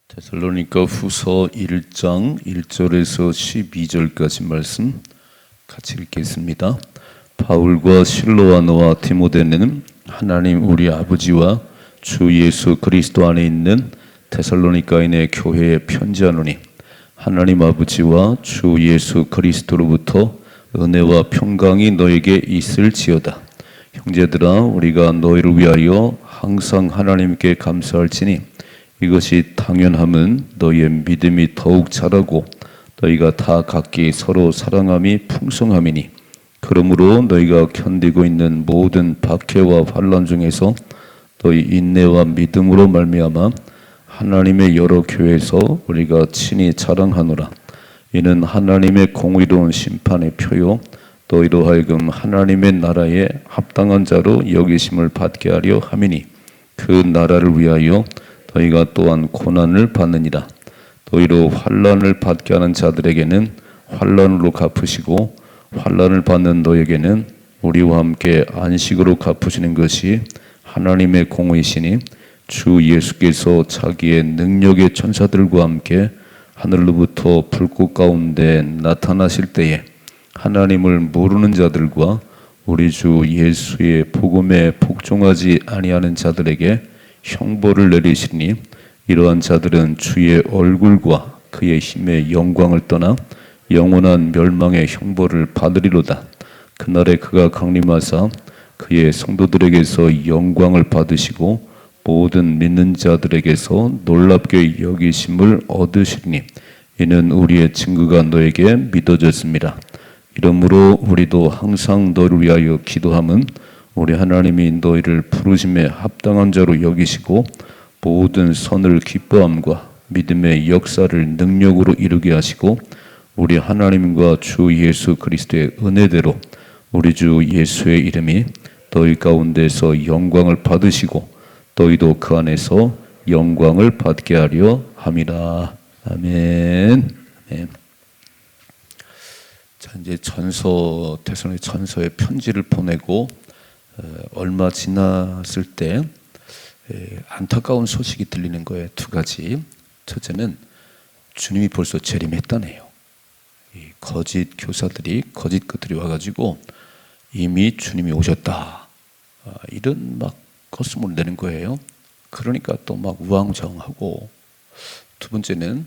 데살로니가 후서 1장 1절에서 12절까지 말씀 같이 읽겠습니다. 바울과 실로아노와 디모데는 하나님 우리 아버지와 주 예수 그리스도 안에 있는 데살로니가인의 교회에 편지하노니 하나님 아버지와 주 예수 그리스도로부터 은혜와 평강이 너에게 있을지어다. 형제들아, 우리가 너희를 위하여 항상 하나님께 감사할지니 이것이 당연함은 너희의 믿음이 더욱 자라고 너희가 다 각기 서로 사랑함이 풍성함이니, 그러므로 너희가 견디고 있는 모든 박해와 환난 중에서 너희 인내와 믿음으로 말미암아 하나님의 여러 교회에서 우리가 친히 자랑하노라. 이는 하나님의 공의로운 심판의 표요 너희로 하여금 하나님의 나라에 합당한 자로 여기심을 받게 하려 함이니, 그 나라를 위하여 너희가 또한 고난을 받느니라. 너희로 환난을 받게 하는 자들에게는 환난으로 갚으시고 환난을 받는 너에게는 우리와 함께 안식으로 갚으시는 것이 하나님의 공의시니, 주 예수께서 자기의 능력의 천사들과 함께 하늘로부터 불꽃 가운데 나타나실 때에 하나님을 모르는 자들과 우리 주 예수의 복음에 복종하지 아니하는 자들에게 형벌을 내리시니, 이러한 자들은 주의 얼굴과 그의 힘의 영광을 떠나 영원한 멸망의 형벌을 받으리로다. 그날에 그가 강림하사 그의 성도들에게서 영광을 받으시고 모든 믿는 자들에게서 놀랍게 여기심을 얻으시리니, 이는 우리의 증거가 너에게 믿어졌습니다. 이러므로 우리도 항상 너를 위하여 기도함은 우리 하나님이 너희를 부르심에 합당한 자로 여기시고 모든 선을 기뻐함과 믿음의 역사를 능력으로 이루게 하시고, 우리 하나님과 주 예수 그리스도의 은혜대로 우리 주 예수의 이름이 너희 가운데서 영광을 받으시고 너희도 그 안에서 영광을 받게 하려 함이라. 아멘. 아멘. 자, 이제 데살로니가 전서의 편지를 보내고 얼마 지났을 때 안타까운 소식이 들리는 거예요. 두 가지. 첫째는 주님이 벌써 재림했다네요. 이 거짓 교사들이, 거짓 것들이 와가지고 이미 주님이 오셨다, 이런 막 헛소문을 내는 거예요. 그러니까 또 막 우왕좌왕하고, 두 번째는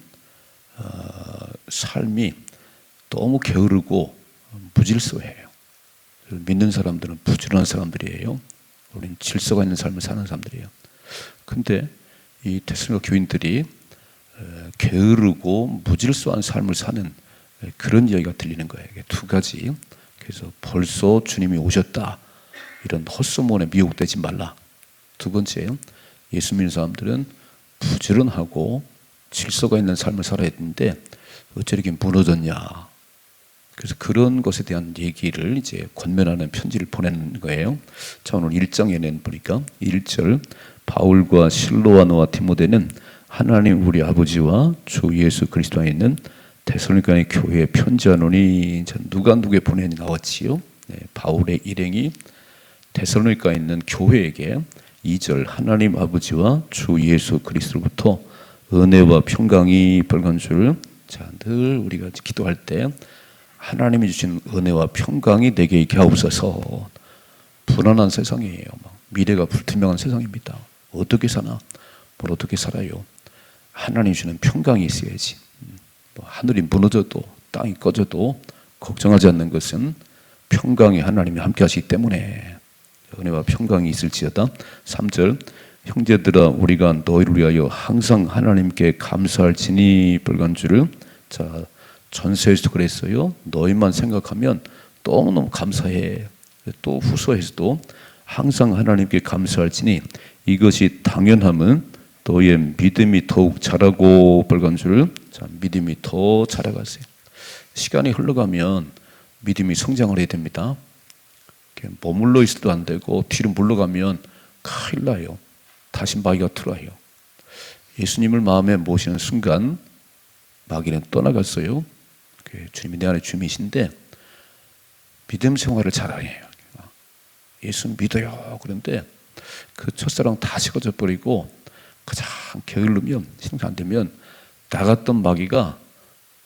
삶이 너무 게으르고 무질서해요. 믿는 사람들은 부지런한 사람들이에요. 우리는 질서가 있는 삶을 사는 사람들이에요. 근데 이 데살로니가 교인들이 게으르고 무질서한 삶을 사는 그런 이야기가 들리는 거예요. 두 가지. 그래서 벌써 주님이 오셨다, 이런 헛소문에 미혹되지 말라. 두 번째, 예수 믿는 사람들은 부지런하고 질서가 있는 삶을 살아야 되는데 어째 이렇게 무너졌냐. 그래서 그런 것에 대한 얘기를 이제 권면하는 편지를 보내는 거예요. 자, 오늘 1장에는 보니까 1절, 바울과 실로아노와 디모데는 하나님 우리 아버지와 주 예수 그리스도 안에 있는 데살로니가의 교회에 편지하노니, 누가 누구에 보내니 나왔지요. 바울의 일행이 데살로니가에 있는 교회에게 2절, 하나님 아버지와 주 예수 그리스도로부터 은혜와 평강이 벌건 줄. 자, 늘 우리가 기도할 때 하나님이 주신 은혜와 평강이 내게 있게 하옵소서. 불안한 세상이에요. 미래가 불투명한 세상입니다. 어떻게 사나? 뭘 어떻게 살아요? 하나님이 주는 평강이 있어야지. 하늘이 무너져도 땅이 꺼져도 걱정하지 않는 것은 평강이 하나님이 함께 하시기 때문에 은혜와 평강이 있을지어다. 3절, 형제들아, 우리가 너희를 위하여 항상 하나님께 감사할지니 벌간주를. 자, 전서에서도 그랬어요. 너희만 생각하면 너무너무 감사해. 또 후서에서도 항상 하나님께 감사할지니 이것이 당연함은 너희의 믿음이 더욱 자라고 벌간주를. 자, 믿음이 더 자라가세요. 시간이 흘러가면 믿음이 성장을 해야 됩니다. 머물러 있어도 안 되고 뒤로 물러가면 큰일 나요. 다시 마귀가 들어와요. 예수님을 마음에 모시는 순간 마귀는 떠나갔어요. 주님이 내 안에 주님이신데 믿음 생활을 잘해요. 예수 믿어요. 그런데 그 첫사랑 다 식어져 버리고 가장 게을르면, 신앙생활 안 되면 나갔던 마귀가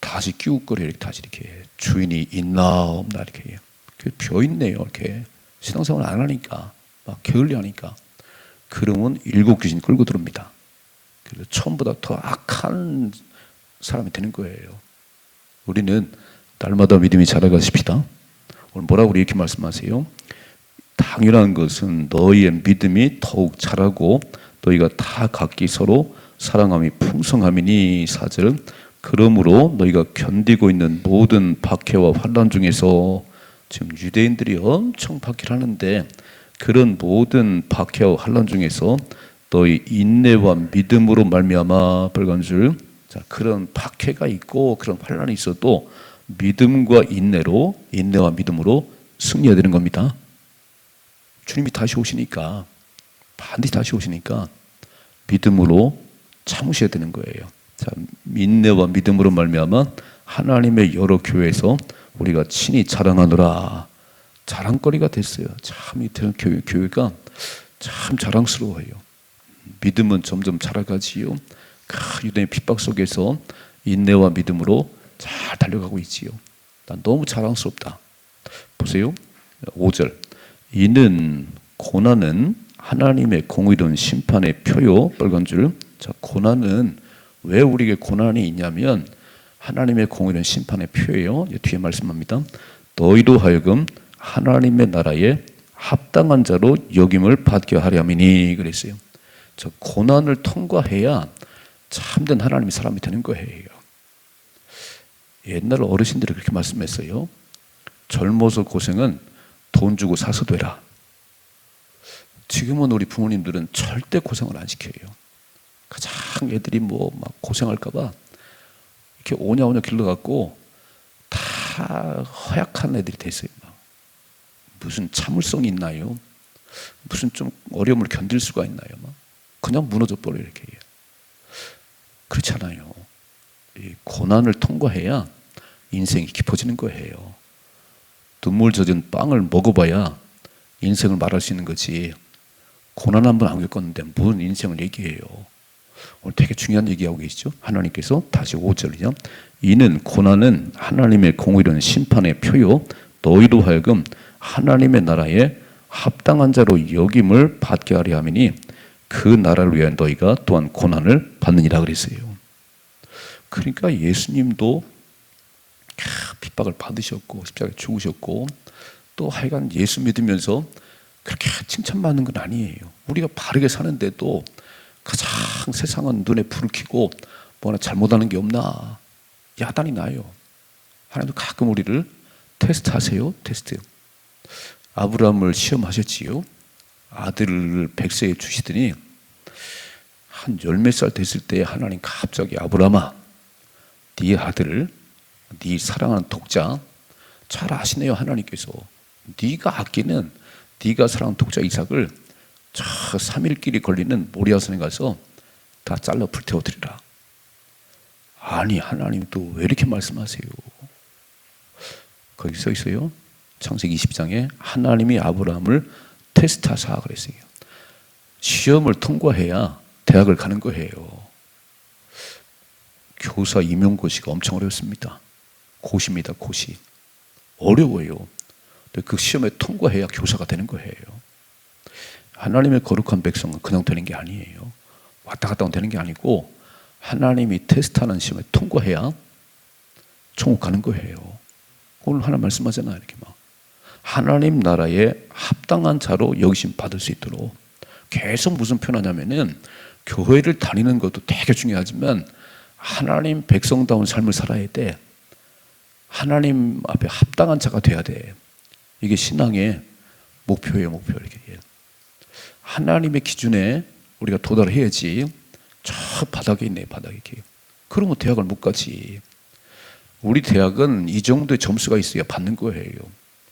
다시 끼우거려 이렇게 다시 이렇게 주인이 있나 없나 이렇게 비어 있네요. 이렇게 신앙생활 안 하니까 막 게을리 하니까 그러면 일곱 귀신 끌고 들어옵니다. 그래서 처음보다 더 악한 사람이 되는 거예요. 우리는 날마다 믿음이 자라가십시다. 오늘 뭐라고 이렇게 말씀하세요? 당연한 것은 너희의 믿음이 더욱 자라고 너희가 다 각기 서로 사랑함이 풍성함이니 4절 그러므로 너희가 견디고 있는 모든 박해와 환난 중에서 지금 유대인들이 엄청 박해를 하는데 그런 모든 박해와 환난 중에서 너희 인내와 믿음으로 말미암아 빨간 줄 자, 그런 박해가 있고 그런 환난이 있어도 믿음과 인내와 믿음으로 승리해야 되는 겁니다. 주님이 다시 오시니까 반드시 다시 오시니까 믿음으로 참으셔야 되는 거예요. 자, 인내와 믿음으로 말미암아 하나님의 여러 교회에서 우리가 친히 자랑하노라. 자랑거리가 됐어요. 참 이 교회가 참 자랑스러워요. 믿음은 점점 자라가지요. 유대의 핍박 속에서 인내와 믿음으로 잘 달려가고 있지요. 난 너무 자랑스럽다. 보세요. 5절. 이는 고난은 하나님의 공의로운 심판의 표요. 빨간 줄. 자, 고난은 왜 우리에게 고난이 있냐면 하나님의 공의로운 심판의 표예요. 뒤에 말씀합니다. 너희로 하여금 하나님의 나라에 합당한 자로 여김을 받게 하려 함이니 그랬어요. 저 고난을 통과해야 참된 하나님의 사람이 되는 거예요. 옛날 어르신들이 그렇게 말씀했어요. 젊어서 고생은 돈 주고 사서 되라. 지금은 우리 부모님들은 절대 고생을 안 시켜요. 가장 애들이 뭐 막 고생할까봐 이렇게 오냐오냐 길러갖고 다 허약한 애들이 됐어요. 막. 무슨 참을성이 있나요? 무슨 좀 어려움을 견딜 수가 있나요? 막. 그냥 무너져 버려 이렇게. 그렇잖아요. 이 고난을 통과해야 인생이 깊어지는 거예요. 눈물 젖은 빵을 먹어봐야 인생을 말할 수 있는 거지. 고난 한번 안 겪었는데 무슨 인생을 얘기해요. 오늘 되게 중요한 얘기하고 계시죠. 하나님께서 다시 5절이죠. 이는 고난은 하나님의 공의로운 심판의 표요 너희로 하여금 하나님의 나라에 합당한 자로 여김을 받게 하려 함이니 그 나라를 위하여 너희가 또한 고난을 받느니라 그랬어요. 그러니까 예수님도 핍박을 받으셨고 십자가에 죽으셨고 또 하여간 예수 믿으면서 그렇게 칭찬받는 건 아니에요. 우리가 바르게 사는데도 가장 세상은 눈에 불을 켜고 뭐나 잘못하는 게 없나 야단이 나요. 하나님도 가끔 우리를 테스트하세요. 테스트. 아브라함을 시험하셨지요. 아들을 100세에 주시더니 한 열 몇 살 됐을 때 하나님 갑자기 아브라함아 네 아들을 네 사랑하는 독자 잘 아시네요. 하나님께서 네가 아끼는 네가 사랑하는 독자 이삭을 저 3일길이 걸리는 모리아산에 가서 다 잘라 불태워드리라. 아니 하나님 또 왜 이렇게 말씀하세요? 거기 써 있어요. 창세기 20장에 하나님이 아브라함을 테스트하사 그랬어요. 시험을 통과해야 대학을 가는 거예요. 교사 임용고시가 엄청 어렵습니다. 고시입니다. 고시. 어려워요. 그 시험에 통과해야 교사가 되는 거예요. 하나님의 거룩한 백성은 그냥 되는 게 아니에요. 왔다 갔다 되는 게 아니고 하나님이 테스트하는 시험에 통과해야 천국 가는 거예요. 오늘 하나 말씀하잖아요. 이렇게 막 하나님 나라에 합당한 자로 여기심 받을 수 있도록 계속 무슨 표현하냐면은 교회를 다니는 것도 되게 중요하지만 하나님 백성다운 삶을 살아야 돼. 하나님 앞에 합당한 자가 돼야 돼. 이게 신앙의 목표예요. 목표. 이렇게. 하나님의 기준에 우리가 도달해야지. 저 바닥에 있네. 바닥에. 그러면 대학을 못 가지. 우리 대학은 이 정도의 점수가 있어야 받는 거예요.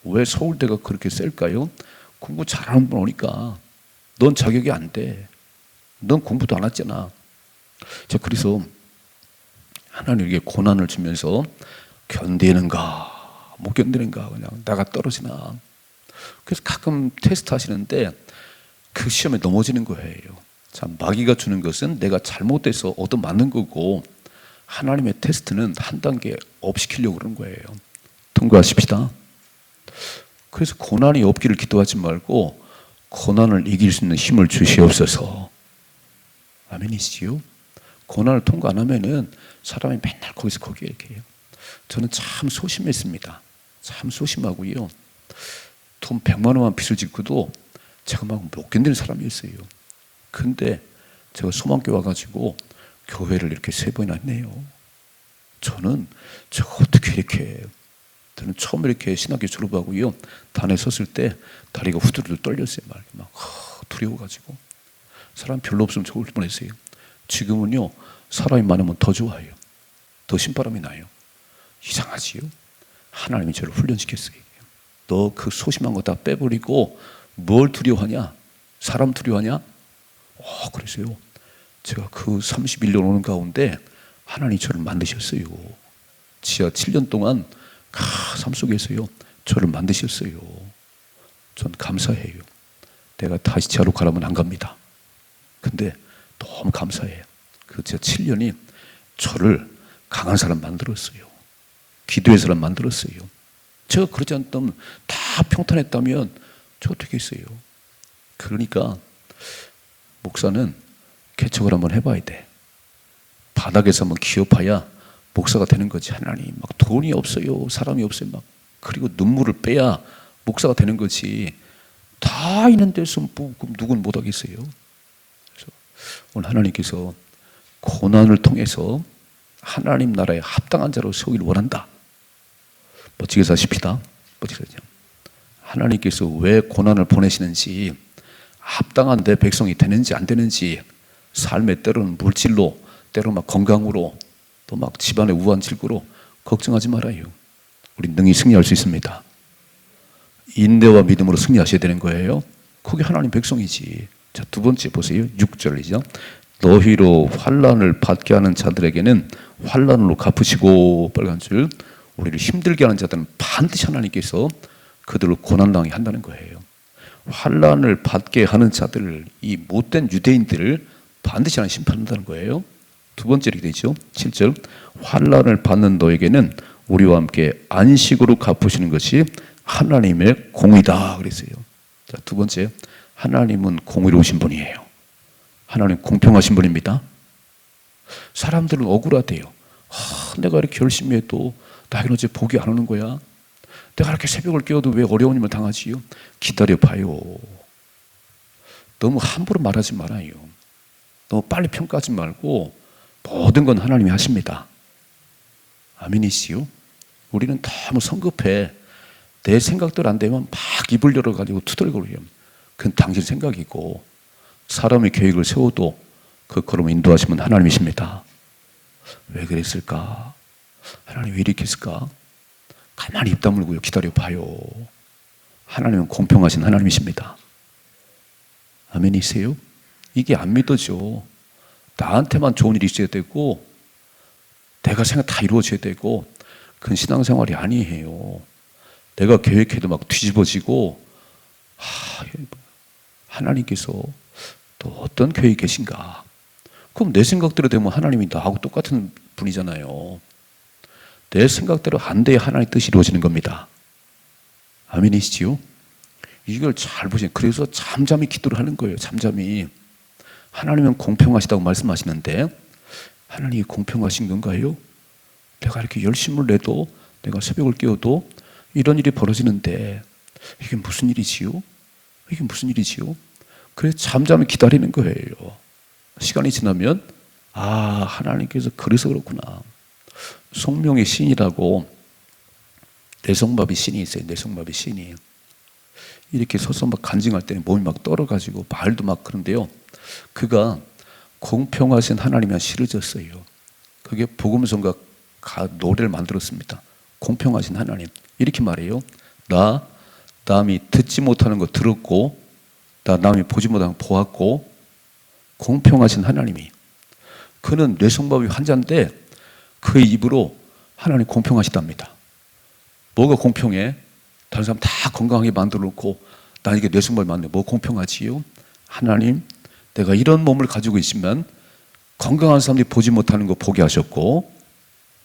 왜 서울대가 그렇게 셀까요? 공부 잘하는 분 오니까. 넌 자격이 안 돼. 넌 공부도 안 했잖아. 자, 그래서 하나님에게 고난을 주면서 견디는가 못 견디는가 그냥 나가 떨어지나. 그래서 가끔 테스트 하시는데 그 시험에 넘어지는 거예요. 자, 마귀가 주는 것은 내가 잘못돼서 얻어맞는 거고, 하나님의 테스트는 한 단계 업 시키려고 그러는 거예요. 통과하십시다. 그래서 고난이 없기를 기도하지 말고 고난을 이길 수 있는 힘을 주시옵소서. 아멘이시죠? 고난을 통과 안 하면은 사람이 맨날 거기서 거기에 이렇게 해요. 저는 참 소심했습니다. 참 소심하고요. 돈 100만 원만 빚을 짓고도 제가 막 못 견디는 사람이었어요. 근데 제가 소망교회 와가지고 교회를 이렇게 3번이나 했네요. 저는 제가 어떻게 이렇게, 저는 처음 이렇게 신학교 졸업하고요, 단에 섰을 때 다리가 후두루두 떨렸어요. 막 두려워가지고. 사람 별로 없으면 좋을 뻔했어요. 지금은요, 사람이 많으면 더 좋아요. 더 신바람이 나요. 이상하지요? 하나님이 저를 훈련시켰어요. 너 그 소심한 거 다 빼버리고 뭘 두려워하냐? 사람 두려워하냐? 그래서요, 제가 그 31년 오는 가운데 하나님이 저를 만드셨어요. 지하 7년 동안 삶 속에서요, 저를 만드셨어요. 전 감사해요. 내가 다시 지하로 가라면 안 갑니다. 근데 너무 감사해요. 그 지하 7년이 저를 강한 사람 만들었어요. 기도의 사람 만들었어요. 제가 그러지 않다면, 다 평탄했다면 저 어떻게 했어요? 그러니까 목사는 개척을 한번 해봐야 돼. 바닥에서 한번 기업해야 목사가 되는 거지. 하나님, 막 돈이 없어요, 사람이 없어요, 막 그리고 눈물을 빼야 목사가 되는 거지. 다 있는 데서 뭐 누군 못 하겠어요. 그래서 오늘 하나님께서 고난을 통해서 하나님 나라에 합당한 자로 세우기를 원한다. 멋지게 사십시다. 멋지게 사십시다. 하나님께서 왜 고난을 보내시는지, 합당한 내 백성이 되는지 안 되는지, 삶의 때로는 물질로, 때로 막 건강으로, 또 막 집안의 우한 질구로 걱정하지 말아요. 우리 능히 승리할 수 있습니다. 인내와 믿음으로 승리하셔야 되는 거예요. 그게 하나님 백성이지. 자, 두 번째 보세요. 6절이죠. 너희로 환난을 받게 하는 자들에게는 환난으로 갚으시고, 빨간 줄, 우리를 힘들게 하는 자들은 반드시 하나님께서 그들을 고난당하게 한다는 거예요. 환난을 받게 하는 자들을, 이 못된 유대인들을 반드시 하나님 심판한다는 거예요. 두 번째 이렇게 되죠. 7절, 환난을 받는 너에게는 우리와 함께 안식으로 갚으시는 것이 하나님의 공의다 그랬어요. 자, 두 번째, 하나님은 공의로우신 분이에요. 하나님 공평하신 분입니다. 사람들은 억울하대요. 내가 이렇게 열심히 해도 나에게는 어째 복이 안 오는 거야? 내가 이렇게 새벽을 깨워도 왜 어려운 일을 당하지요? 기다려봐요. 너무 함부로 말하지 말아요. 너무 빨리 평가하지 말고 모든 건 하나님이 하십니다. 아멘이시요? 우리는 너무 성급해. 내 생각대로 안 되면 막 입을 열어가지고 투덜거려요. 그건 당신 생각이고, 사람의 계획을 세워도 그 걸음 인도하시면 하나님이십니다. 왜 그랬을까? 하나님 왜 이렇게 했을까? 가만히 입 다물고요, 기다려봐요. 하나님은 공평하신 하나님이십니다. 아멘이세요? 이게 안 믿어져. 나한테만 좋은 일이 있어야 되고, 내가 생각 다 이루어져야 되고, 그건 신앙생활이 아니에요. 내가 계획해도 막 뒤집어지고, 하나님께서 또 어떤 계획이 계신가? 그럼 내 생각대로 되면 하나님이 나하고 똑같은 분이잖아요. 내 생각대로 안 돼야 하나님의 뜻이 이루어지는 겁니다. 아멘이시지요? 이걸 잘 보세요. 그래서 잠잠히 기도를 하는 거예요. 잠잠히. 하나님은 공평하시다고 말씀하시는데, 하나님이 공평하신 건가요? 내가 이렇게 열심을 내도, 내가 새벽을 깨워도 이런 일이 벌어지는데 이게 무슨 일이지요? 이게 무슨 일이지요? 그래서 잠잠히 기다리는 거예요. 시간이 지나면 하나님께서 그래서 그렇구나. 송명의 신이라고, 내성마비 신이 있어요. 내성마비 신이 이렇게 서서 막 간증할 때 몸이 막 떨어가지고 말도 막 그런데요, 그가 공평하신 하나님이 시를 졌어요. 그게 복음성가 노래를 만들었습니다. 공평하신 하나님, 이렇게 말해요. 나 남이 듣지 못하는 거 들었고, 나 남이 보지 못하는 거 보았고, 공평하신 하나님이, 그는 뇌성마비 환자인데 그의 입으로 하나님 공평하시답니다. 뭐가 공평해? 다른 사람 다 건강하게 만들어 놓고 나 이게 뇌성마비 맞네. 뭐 공평하지요? 하나님, 내가 이런 몸을 가지고 있으면 건강한 사람들이 보지 못하는 거 보게 하셨고,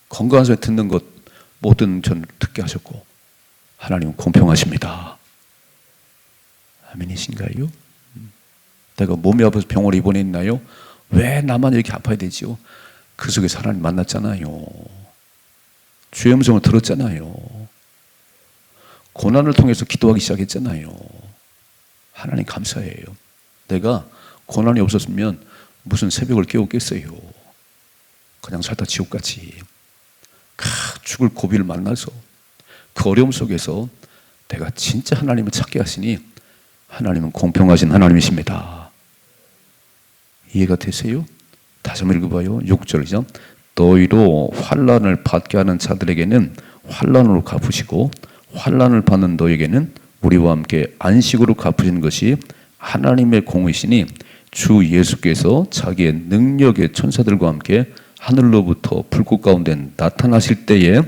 건강한 사람이 듣는 것 못 듣는 전 듣게 하셨고, 하나님은 공평하십니다. 아멘이신가요? 내가 몸이 아파서 병원에 입원해 있나요? 왜 나만 이렇게 아파야 되지요? 그 속에서 하나님 만났잖아요. 주의 음성을 들었잖아요. 고난을 통해서 기도하기 시작했잖아요. 하나님 감사해요. 내가 고난이 없었으면 무슨 새벽을 깨웠겠어요. 그냥 살다 지옥같이. 죽을 고비를 만나서 그 어려움 속에서 내가 진짜 하나님을 찾게 하시니 하나님은 공평하신 하나님이십니다. 이해가 되세요? 다시 한번 읽어봐요. 6절이죠. 너희로 환난을 받게 하는 자들에게는 환난으로 갚으시고 환난을 받는 너에게는 우리와 함께 안식으로 갚으시는 것이 하나님의 공의시니 주 예수께서 자기의 능력의 천사들과 함께 하늘로부터 불꽃 가운데 나타나실 때에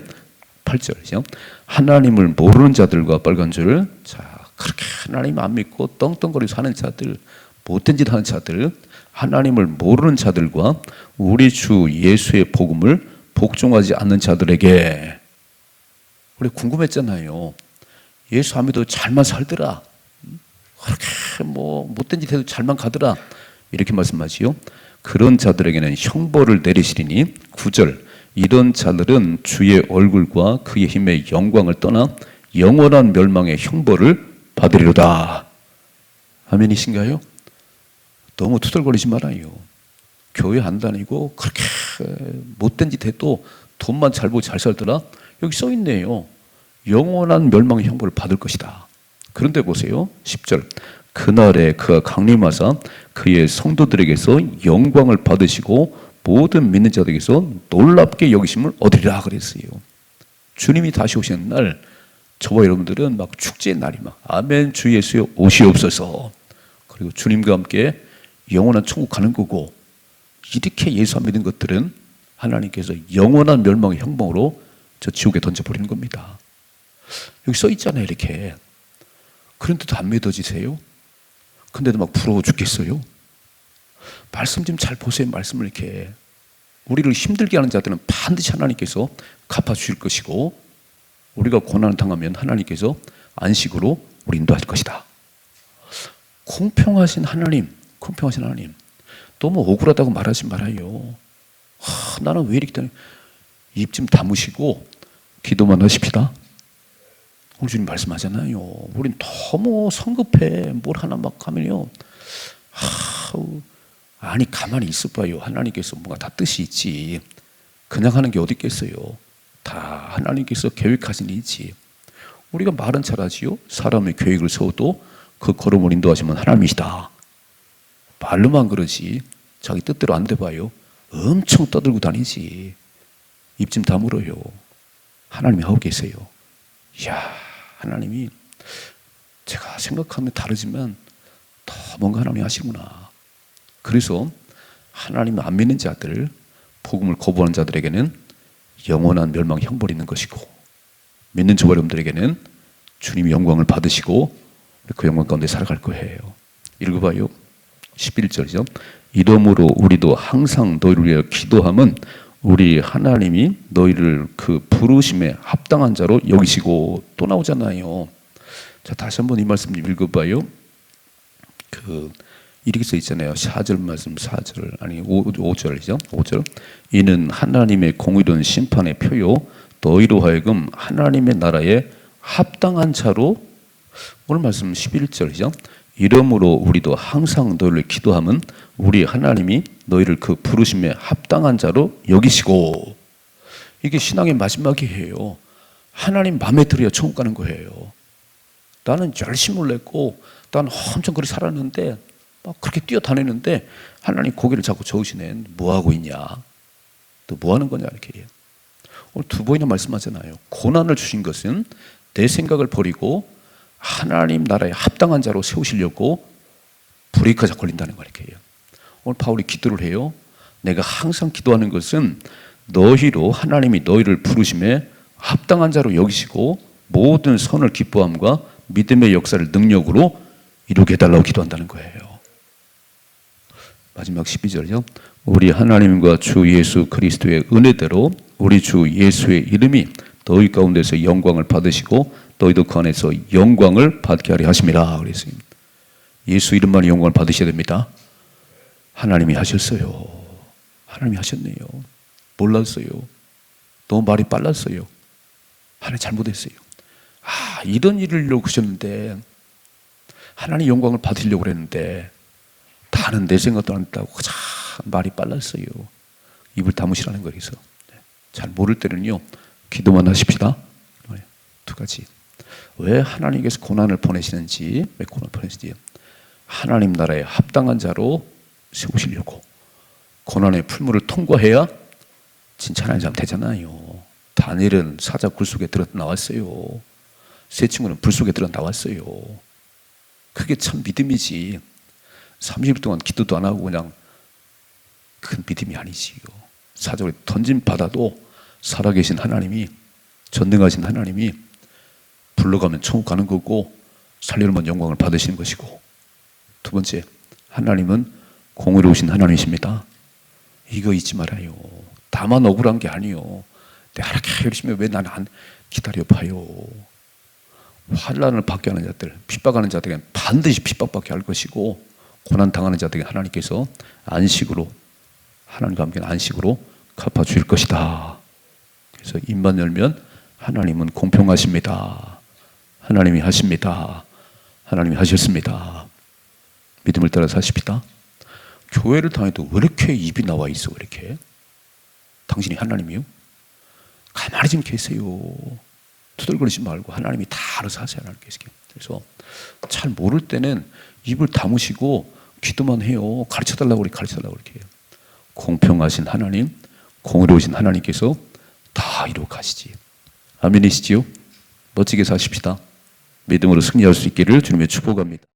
8절이죠. 하나님을 모르는 자들과 빨간 줄, 자 그렇게 하나님 안 믿고 떵떵거리고 사는 자들, 못된 짓 하는 자들, 하나님을 모르는 자들과 우리 주 예수의 복음을 복종하지 않는 자들에게. 우리 궁금했잖아요. 예수 안 믿어도 잘만 살더라, 그렇게 뭐 못된 짓 해도 잘만 가더라, 이렇게 말씀하지요. 그런 자들에게는 형벌을 내리시리니 9절, 이런 자들은 주의 얼굴과 그의 힘의 영광을 떠나 영원한 멸망의 형벌을 받으리로다. 아멘이신가요? 너무 투덜거리지 말아요. 교회 안 다니고 그렇게 못된 짓 해도 돈만 잘 벌고 잘 살더라, 여기 써 있네요. 영원한 멸망의 형벌을 받을 것이다. 그런데 보세요. 10절, 그날에 그가 강림하사 그의 성도들에게서 영광을 받으시고 모든 믿는 자들에게서 놀랍게 여기심을 얻으리라 그랬어요. 주님이 다시 오시는 날 저와 여러분들은 막 축제의 날이 막 아멘 주 예수여 오시옵소서, 그리고 주님과 함께 영원한 천국 가는 거고, 이렇게 예수 안 믿는 것들은 하나님께서 영원한 멸망의 형벌로 저 지옥에 던져버리는 겁니다. 여기 써 있잖아요 이렇게. 그런데도 안 믿어지세요? 근데도 막 부러워 죽겠어요? 말씀 좀 잘 보세요. 말씀을 이렇게. 우리를 힘들게 하는 자들은 반드시 하나님께서 갚아주실 것이고, 우리가 고난을 당하면 하나님께서 안식으로 우리 인도하실 것이다. 공평하신 하나님, 공평하신 하나님. 너무 억울하다고 말하지 말아요. 나는 왜 이렇게 입 좀 다무시고 기도만 하십시다. 오늘 주님 말씀하잖아요. 우린 너무 성급해. 뭘 하나 막 하면요. 아니 가만히 있어봐요. 하나님께서 뭔가 다 뜻이 있지. 그냥 하는 게 어디 있겠어요. 다 하나님께서 계획하신 일이 있지. 우리가 말은 잘하지요. 사람의 계획을 세워도 그 걸음을 인도하시면 하나님이시다. 말로만 그러지 자기 뜻대로 안 돼봐요. 엄청 떠들고 다니지. 입 좀 다물어요. 하나님이 하고 계세요. 이야, 하나님이 제가 생각하면 다르지만 더 뭔가 하나님이 하시구나. 그래서 하나님을 안 믿는 자들, 복음을 거부하는 자들에게는 영원한 멸망 형벌이 있는 것이고, 믿는 저와 여러분들에게는 주님이 영광을 받으시고 그 영광 가운데 살아갈 거예요. 읽어봐요. 11절이죠. 이러므로 우리도 항상 너희를 위하여 기도함은 우리 하나님이 너희를 그 부르심에 합당한 자로 여기시고. 또 나오잖아요. 자, 다시 한번 이 말씀 좀 읽어봐요. 이렇게 써 있잖아요. 4절 말씀, 4절 아니 5절이죠. 5절. 이는 하나님의 공의로운 심판의 표요 너희로 하여금 하나님의 나라에 합당한 자로. 오늘 말씀 11절이죠. 이러므로 우리도 항상 너희를 기도함은 우리 하나님이 너희를 그 부르심에 합당한 자로 여기시고. 이게 신앙의 마지막이에요. 하나님 마음에 들어야 천국 가는 거예요. 나는 열심을 냈고 나는 엄청 그렇게 살았는데 막 그렇게 뛰어다니는데 하나님 고개를 자꾸 저으시네. 뭐 하고 있냐? 또 뭐 하는 거냐? 이렇게. 오늘 두 번이나 말씀하잖아요. 고난을 주신 것은 내 생각을 버리고 하나님 나라에 합당한 자로 세우시려고 브레이크가 자꾸 걸린다는 거 이렇게 해요. 오늘 바울이 기도를 해요. 내가 항상 기도하는 것은 너희로 하나님이 너희를 부르심에 합당한 자로 여기시고 모든 선을 기뻐함과 믿음의 역사를 능력으로 이루게 해달라고 기도한다는 거예요. 마지막 12절이요. 우리 하나님과 주 예수 그리스도의 은혜대로 우리 주 예수의 이름이 너희 가운데서 영광을 받으시고 너희도 그 안에서 영광을 받게 하려 하심이라 그랬어요. 예수 이름만 영광을 받으셔야 됩니다. 하나님이 하셨어요. 하나님이 하셨네요. 몰랐어요. 너무 말이 빨랐어요. 하나님 잘못했어요. 이런 일을 이루고 하셨는데 하나님 영광을 받으려고 그랬는데 다는 내 생각도 안 했다고 참 말이 빨랐어요. 입을 다무시라는 거예요. 그래서 잘 모를 때는요 기도만 하십시다. 두 가지. 왜 하나님께서 고난을 보내시는지, 왜 고난을 보내시는지 하나님 나라에 합당한 자로 세우시려고. 고난의 풀무를 통과해야 칭찬하는 사람 되잖아요. 다니엘은 사자 굴 속에 들어 나왔어요. 세 친구는 불 속에 들어 나왔어요. 그게 참 믿음이지. 30일 동안 기도도 안 하고 그냥 큰 믿음이 아니지요. 사자를 던진 바다도 살아계신 하나님이, 전능하신 하나님이 불러가면 천국 가는 거고 살려놓으면 영광을 받으시는 것이고, 두 번째, 하나님은 공의로우신 하나님이십니다. 이거 잊지 말아요. 다만 억울한 게 아니요. 내가 이렇게 열심히 왜 나는 안 기다려봐요. 환난을 받게 하는 자들, 핍박하는 자들에게 반드시 핍박받게 할 것이고, 고난 당하는 자들에게 하나님께서 안식으로, 하나님과 함께 안식으로 갚아주실 것이다. 그래서 입만 열면 하나님은 공평하십니다. 하나님이 하십니다. 하나님이 하셨습니다. 믿음을 따라 사십시다. 교회를 다녀도 왜 이렇게 입이 나와 있어? 왜 이렇게? 당신이 하나님이요? 가만히 좀 계세요. 투덜거리지 말고 하나님이 다 알아서 하세요. 하나님께서. 그래서 잘 모를 때는 입을 다무시고 기도만 해요. 가르쳐달라고 그래, 가르쳐달라고 그렇게 해요. 공평하신 하나님, 공의로우신 하나님께서 다 이루어 가시지. 아멘이시지요? 멋지게 사십시다. 믿음으로 승리할 수 있기를 주님의 축복합니다.